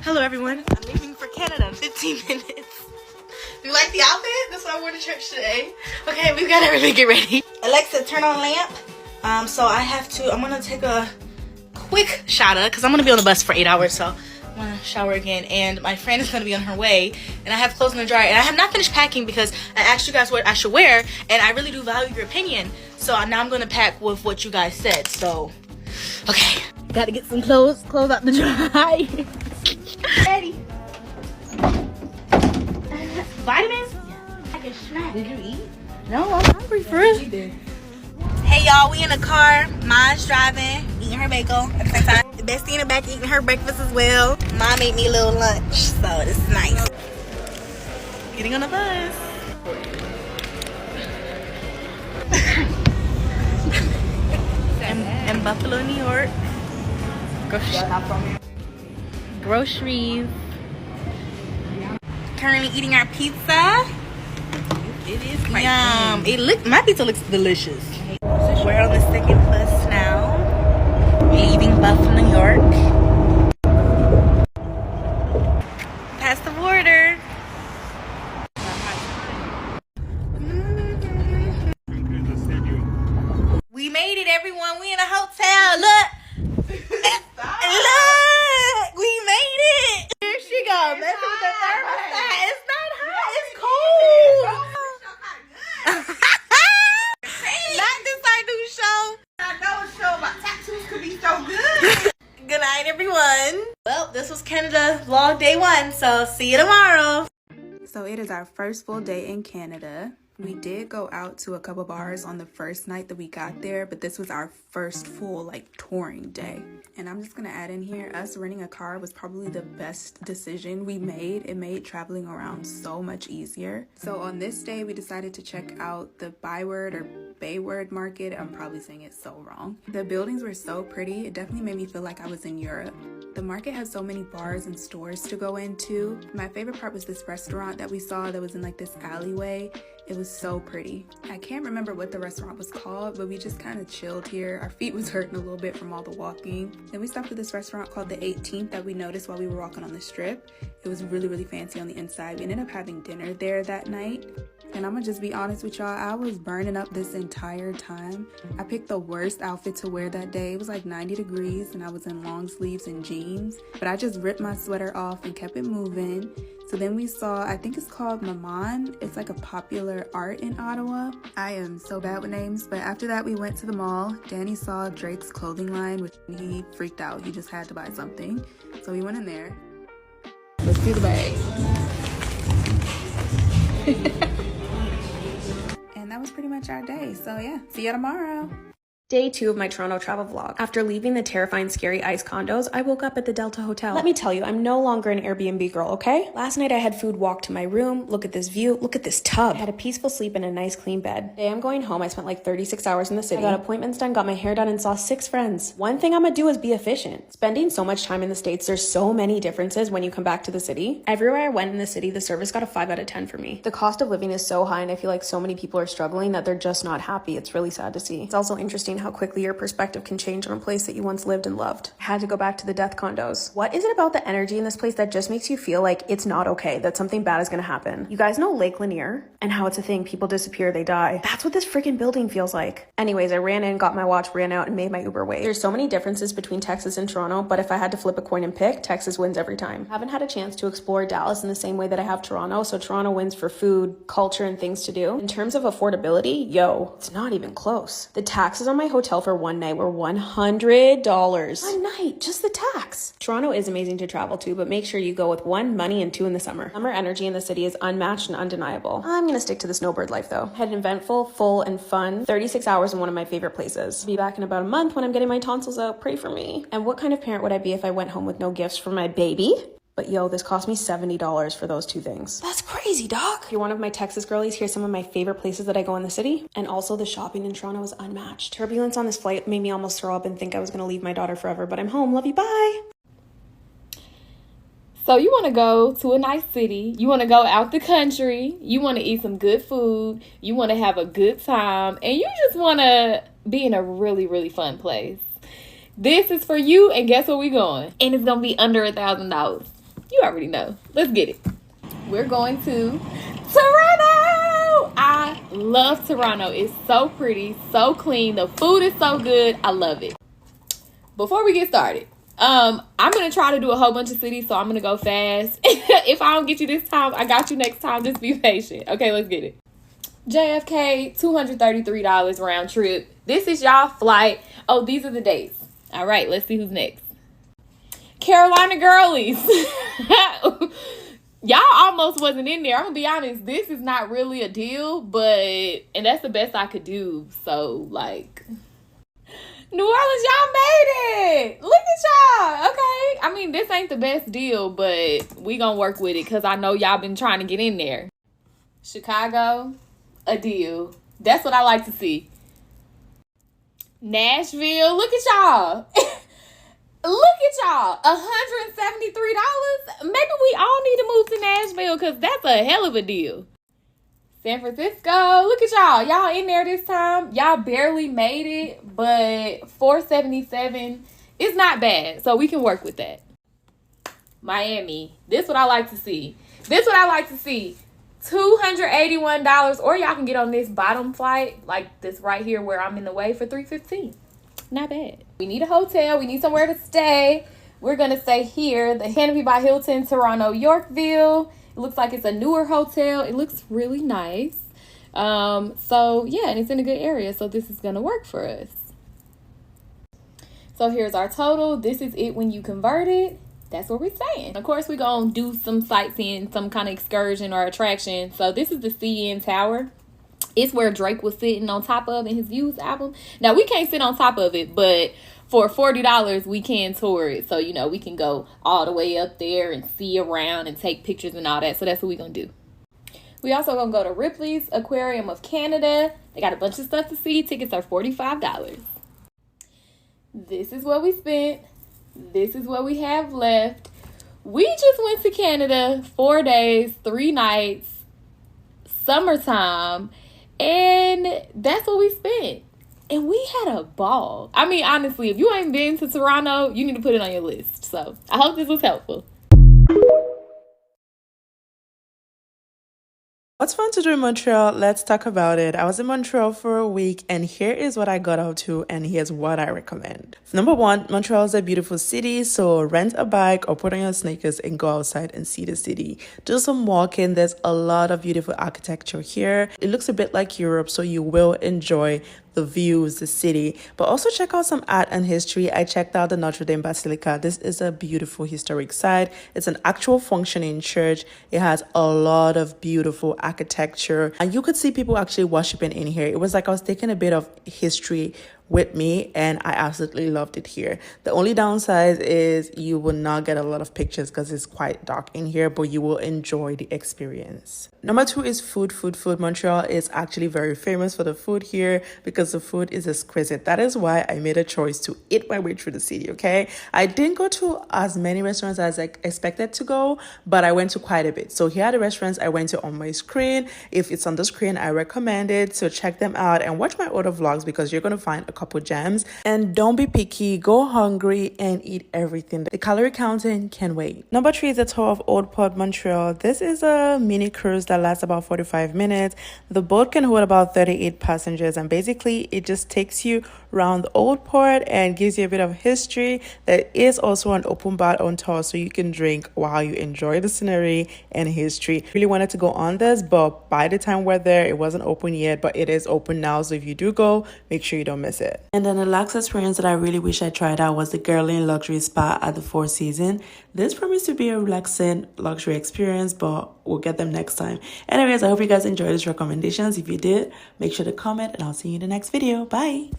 Hello everyone, I'm leaving for Canada in 15 minutes. Do you like the outfit? That's what I wore to church today. Okay, we've got everything, get ready. Alexa, turn on lamp. So I'm gonna take a quick shower because I'm gonna be on the bus for 8 hours, so I'm gonna shower again. And my friend is gonna be on her way, and I have clothes in the dryer. And I have not finished packing because I asked you guys what I should wear, and I really do value your opinion. So now I'm gonna pack with what you guys said. So, okay, gotta get some clothes out the dryer. Ready. Vitamins? Yeah. Like a snack. Did you eat? No, I'm hungry for real. Hey y'all, we in the car. Ma's driving, eating her bagel at the same time. Bestie in the back eating her breakfast as well. Mom made me a little lunch, so this is nice. Getting on the bus. in Buffalo, New York. Groceries. Currently eating our pizza. It is quite yum. My pizza looks delicious. We're on the second bus now, leaving Buffalo, New York. Past the border. We made it, everyone. We in a hotel. Look. Look, we made it. Here she goes. That's with the thermostat. It's not hot. It's cold. Not this our new show. I know a show about tattoos could be so good. Good night, everyone. Well, this was Canada vlog day 1, so see you tomorrow. So it is our first full day in Canada. We did go out to a couple bars on the first night that we got there, but this was our first full touring day. And I'm just gonna add in here, us renting a car was probably the best decision we made. It made traveling around so much easier. So on this day, we decided to check out the Byward or Bayward Market. I'm probably saying it so wrong. The buildings were so pretty. It definitely made me feel like I was in Europe. The market has so many bars and stores to go into. My favorite part was this restaurant that we saw that was in this alleyway. It was so pretty. I can't remember what the restaurant was called, but we just kind of chilled here. Our feet was hurting a little bit from all the walking. Then we stopped at this restaurant called the 18th that we noticed while we were walking on the strip. It was really, really fancy on the inside. We ended up having dinner there that night. And I'm gonna just be honest with y'all, I was burning up this entire time. I picked the worst outfit to wear that day. It was 90 degrees and I was in long sleeves and jeans. But I just ripped my sweater off and kept it moving. So then we saw, I think it's called Maman. It's a popular art in Ottawa. I am so bad with names, but after that we went to the mall. Danny saw Drake's clothing line, which he freaked out. He just had to buy something. So we went in there. Let's do the bag. And that was pretty much our day. So yeah, see ya tomorrow. Day 2 of my Toronto travel vlog. After leaving the terrifying, scary ice condos, I woke up at the Delta Hotel. Let me tell you, I'm no longer an Airbnb girl, okay? Last night I had food walk to my room, look at this view, look at this tub. I had a peaceful sleep in a nice clean bed. Today I'm going home. I spent 36 hours in the city. I got appointments done, got my hair done, and saw 6 friends. One thing I'm gonna do is be efficient. Spending so much time in the States, there's so many differences when you come back to the city. Everywhere I went in the city, the service got a 5 out of 10 for me. The cost of living is so high, and I feel like so many people are struggling that they're just not happy. It's really sad to see. It's also interesting how quickly your perspective can change on a place that you once lived and loved. I had to go back to the death condos. What is it about the energy in this place that just makes you feel like it's not okay, that something bad is gonna happen? You guys know Lake Lanier and how it's a thing, people disappear, they die. That's what this freaking building feels like. Anyways, I ran in, got my watch, ran out, and made my Uber wait. There's so many differences between Texas and Toronto, but if I had to flip a coin and pick, Texas wins every time. I haven't had a chance to explore Dallas in the same way that I have Toronto, so Toronto wins for food, culture, and things to do. In terms of affordability, it's not even close. The taxes on my hotel for one night were $100. One night, just the tax. Toronto is amazing to travel to, but make sure you go with 1, money, and 2 in the summer. Summer energy in the city is unmatched and undeniable. I'm gonna stick to the snowbird life though. Had an eventful, full, and fun 36 hours in one of my favorite places. Be back in about a month when I'm getting my tonsils out. Pray for me. And what kind of parent would I be if I went home with no gifts for my baby? But this cost me $70 for those 2 things. That's crazy, dog. If you're one of my Texas girlies, here's some of my favorite places that I go in the city. And also the shopping in Toronto is unmatched. Turbulence on this flight made me almost throw up and think I was gonna leave my daughter forever, but I'm home. Love you, bye. So you want to go to a nice city. You want to go out the country. You want to eat some good food. You want to have a good time. And you just want to be in a really, really fun place. This is for you, and guess where we going? And it's going to be under $1,000. You already know. Let's get it. We're going to Toronto. I love Toronto. It's so pretty, so clean. The food is so good. I love it. Before we get started, I'm going to try to do a whole bunch of cities, so I'm going to go fast. If I don't get you this time, I got you next time. Just be patient. Okay, let's get it. JFK, $233 round trip. This is y'all flight. Oh, these are the dates. All right, let's see who's next. Carolina Girlies. Y'all almost wasn't in there. I'm gonna be honest, this is not really a deal, and that's the best I could do. So, like, New Orleans, y'all made it. Look at y'all. Okay. I mean, this ain't the best deal, but we gonna work with it because I know y'all been trying to get in there. Chicago, a deal. That's what I like to see. Nashville, look at y'all. Look at y'all, $173. Maybe we all need to move to Nashville because that's a hell of a deal. San Francisco, look at y'all. Y'all in there this time. Y'all barely made it, but $477 is not bad. So we can work with that. Miami, this what I like to see. $281, or y'all can get on this bottom flight, like this right here where I'm in the way, for $315. Not bad. We need a hotel. We need somewhere to stay. We're going to stay here, the Canopy by Hilton, Toronto, Yorkville. It looks like it's a newer hotel. It looks really nice. So, yeah, and it's in a good area. So this is going to work for us. So here's our total. This is it when you convert it. That's where we're staying. Of course, we're going to do some sightseeing, some kind of excursion or attraction. So this is the CN Tower. It's where Drake was sitting on top of in his Views album. Now, we can't sit on top of it, but for $40, we can tour it. So, you know, we can go all the way up there and see around and take pictures and all that. So that's what we're going to do. We also going to go to Ripley's Aquarium of Canada. They got a bunch of stuff to see. Tickets are $45. This is what we spent. This is what we have left. We just went to Canada 4 days, 3 nights, summertime. And that's what we spent. And we had a ball. I mean, honestly, if you ain't been to Toronto, you need to put it on your list. So I hope this was helpful. What's fun to do in Montreal? Let's talk about it. I was in Montreal for a week, and here is what I got up to, and here's what I recommend. Number one, Montreal is a beautiful city, so rent a bike or put on your sneakers and go outside and see the city. Do some walking. There's a lot of beautiful architecture here. It looks a bit like Europe, so you will enjoy the views, the city, but also check out some art and history. I checked out the Notre Dame Basilica. This is a beautiful historic site. It's an actual functioning church. It has a lot of beautiful architecture, and you could see people actually worshiping in here. It was like I was taking a bit of history with me, and I absolutely loved it here. The only downside is you will not get a lot of pictures because it's quite dark in here, but you will enjoy the experience. Number two is food. Montreal is actually very famous for the food here because the food is exquisite. That is why I made a choice to eat my way through the city, okay? I didn't go to as many restaurants as I expected to go, but I went to quite a bit. So here are the restaurants I went to on my screen. If it's on the screen, I recommend it. So check them out and watch my other vlogs because you're going to find a couple gems. And don't be picky, go hungry and eat everything. The calorie counting can wait. Number three is a tour of Old Port Montreal. This is a mini cruise that lasts about 45 minutes. The boat can hold about 38 passengers, and basically it just takes you around the Old Port and gives you a bit of history. There is also an open bar on tour, so you can drink while you enjoy the scenery and history. Really wanted to go on this, but by the time we're there, it wasn't open yet, but it is open now. So if you do go, make sure you don't miss it. And then the last experience that I really wish I tried out was the Guerlain Luxury Spa at the Four Seasons. This promised to be a relaxing luxury experience, but we'll get them next time. Anyways, I hope you guys enjoyed these recommendations. If you did, make sure to comment, and I'll see you in the next video. Bye.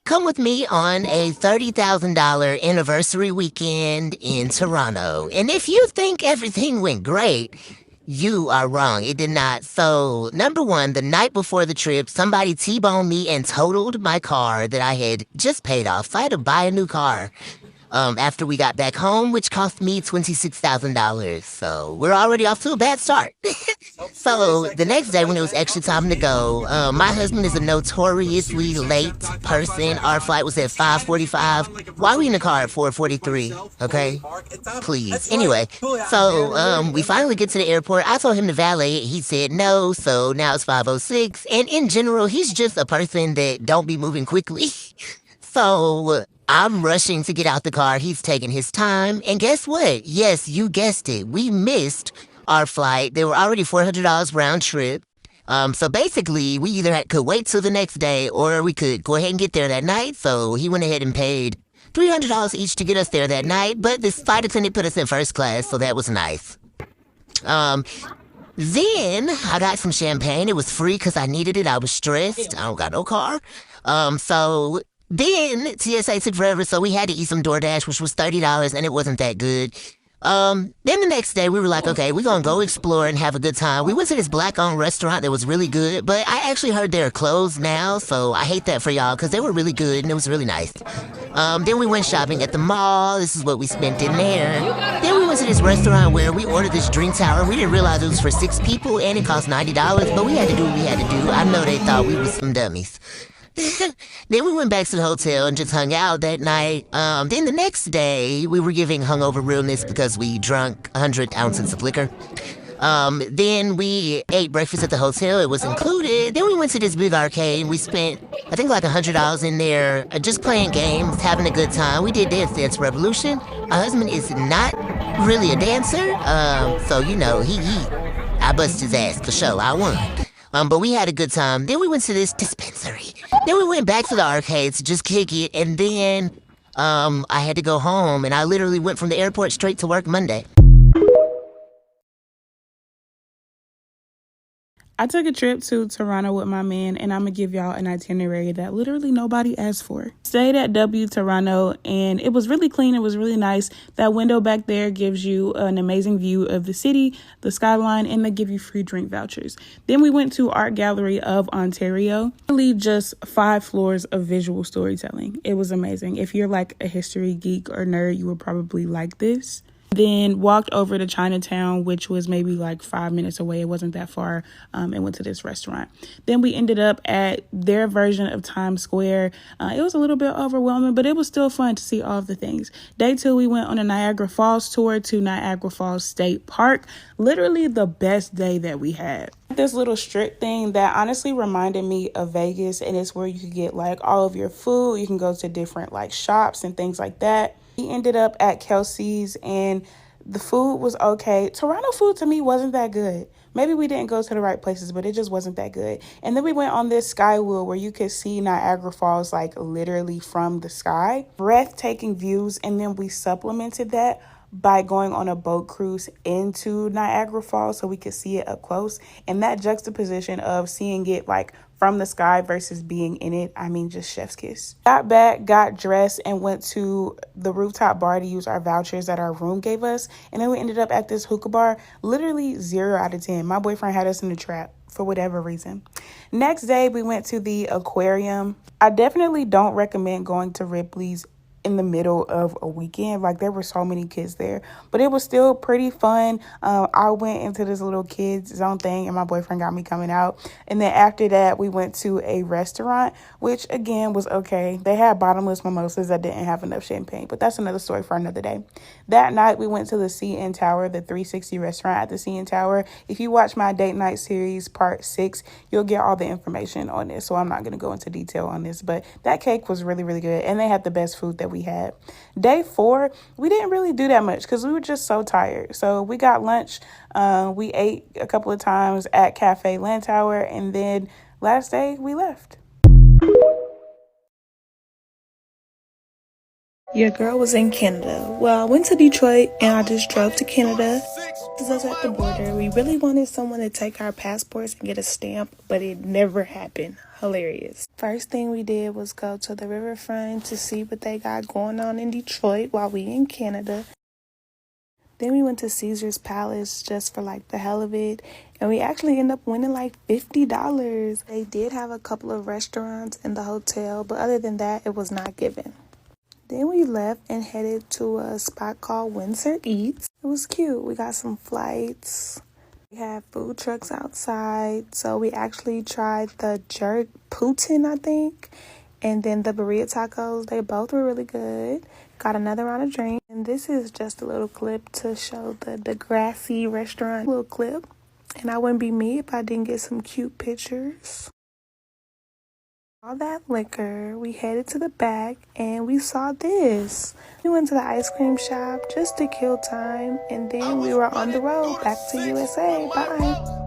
Come with me on a $30,000 anniversary weekend in Toronto. And if you think everything went great, you are wrong. It did not. So, number one, the night before the trip, somebody T-boned me and totaled my car that I had just paid off. So I had to buy a new car. after we got back home, which cost me $26,000. So we're already off to a bad start. So the next day when it was actually time to go, my husband is a notoriously late person. Our flight was at 5:45. Why are we in the car at 4:43? Okay? Please. Anyway, so we finally get to the airport. I told him to valet it. He said no, so now it's 5:06. And in general, he's just a person that don't be moving quickly. So I'm rushing to get out the car. He's taking his time. And guess what? Yes, you guessed it. We missed our flight. They were already $400 round trip. So basically, we either could wait till the next day or we could go ahead and get there that night. So he went ahead and paid $300 each to get us there that night. But this flight attendant put us in first class, so that was nice. Then I got some champagne. It was free because I needed it. I was stressed. I don't got no car. So then TSA took forever, so we had to eat some DoorDash, which was $30, and it wasn't that good. Then the next day we were like, okay, we're gonna go explore and have a good time. We went to this black-owned restaurant that was really good, but I actually heard they're closed now, so I hate that for y'all because they were really good and it was really nice. Then we went shopping at the mall. This is what we spent in there. Then we went to this restaurant where we ordered this drink tower. We didn't realize it was for 6 people and it cost $90, but we had to do what we had to do. I know they thought we was some dummies. Then we went back to the hotel and just hung out that night. Then the next day, we were giving hungover realness because we drank 100 ounces of liquor. Then we ate breakfast at the hotel. It was included. Then we went to this big arcade. We spent, I think, like $100 in there just playing games, having a good time. We did Dance Revolution. My husband is not really a dancer. So, you know, I busted his ass for sure. I won. But we had a good time. Then we went to this dispensary. Then we went back to the arcade to just kick it. And then I had to go home. And I literally went from the airport straight to work Monday. I took a trip to Toronto with my man, and I'm going to give y'all an itinerary that literally nobody asked for. Stayed at W Toronto, and it was really clean. It was really nice. That window back there gives you an amazing view of the city, the skyline, and they give you free drink vouchers. Then we went to Art Gallery of Ontario. Really just 5 floors of visual storytelling. It was amazing. If you're like a history geek or nerd, you would probably like this. Then walked over to Chinatown, which was maybe like 5 minutes away. It wasn't that far, and went to this restaurant. Then we ended up at their version of Times Square. It was a little bit overwhelming, but it was still fun to see all of the things. Day 2, we went on a Niagara Falls tour to Niagara Falls State Park. Literally the best day that we had. This little strip thing that honestly reminded me of Vegas, and it's where you could get like all of your food. You can go to different like shops and things like that. We ended up at Kelsey's, and the food was okay. Toronto food to me wasn't that good. Maybe we didn't go to the right places, but it just wasn't that good. And then we went on this sky wheel where you could see Niagara Falls like literally from the sky. Breathtaking views, and then we supplemented that by going on a boat cruise into Niagara Falls so we could see it up close. And that juxtaposition of seeing it like from the sky versus being in it, I mean, just chef's kiss. Got back, got dressed, and went to the rooftop bar to use our vouchers that our room gave us. And then we ended up at this hookah bar, literally 0 out of 10. My boyfriend had us in the trap for whatever reason. Next day, we went to the aquarium. I definitely don't recommend going to Ripley's in the middle of a weekend. Like, there were so many kids there, but it was still pretty fun. I went into this little kids zone thing, and my boyfriend got me coming out. And then after that, we went to a restaurant, which again was okay. They had bottomless mimosas that didn't have enough champagne, but that's another story for another day. That night, we went to the CN Tower, the 360 restaurant at the CN Tower. If you watch my date night series part 6, you'll get all the information on this, so I'm not going to go into detail on this, but that cake was really, really good, and they had the best food that we had. Day 4, we didn't really do that much because we were just so tired. So we got lunch. We ate a couple of times at Cafe Lantower, and then last day we left. Your girl was in Canada. Well, I went to Detroit and I just drove to Canada. Because I was at the border. We really wanted someone to take our passports and get a stamp, but it never happened. Hilarious. First thing we did was go to the riverfront to see what they got going on in Detroit while we in Canada. Then we went to Caesar's Palace just for like the hell of it. And we actually ended up winning like $50. They did have a couple of restaurants in the hotel, but other than that, it was not given. Then we left and headed to a spot called Windsor Eats. It was cute. We got some flights. We had food trucks outside. So we actually tried the jerk poutine, I think. And then the burrito tacos. They both were really good. Got another round of drinks. And this is just a little clip to show the Degrassi restaurant. Little clip. And I wouldn't be me if I didn't get some cute pictures. All that liquor, we headed to the back and we saw this. We went to the ice cream shop just to kill time, and then we were on the road back to USA. Bye.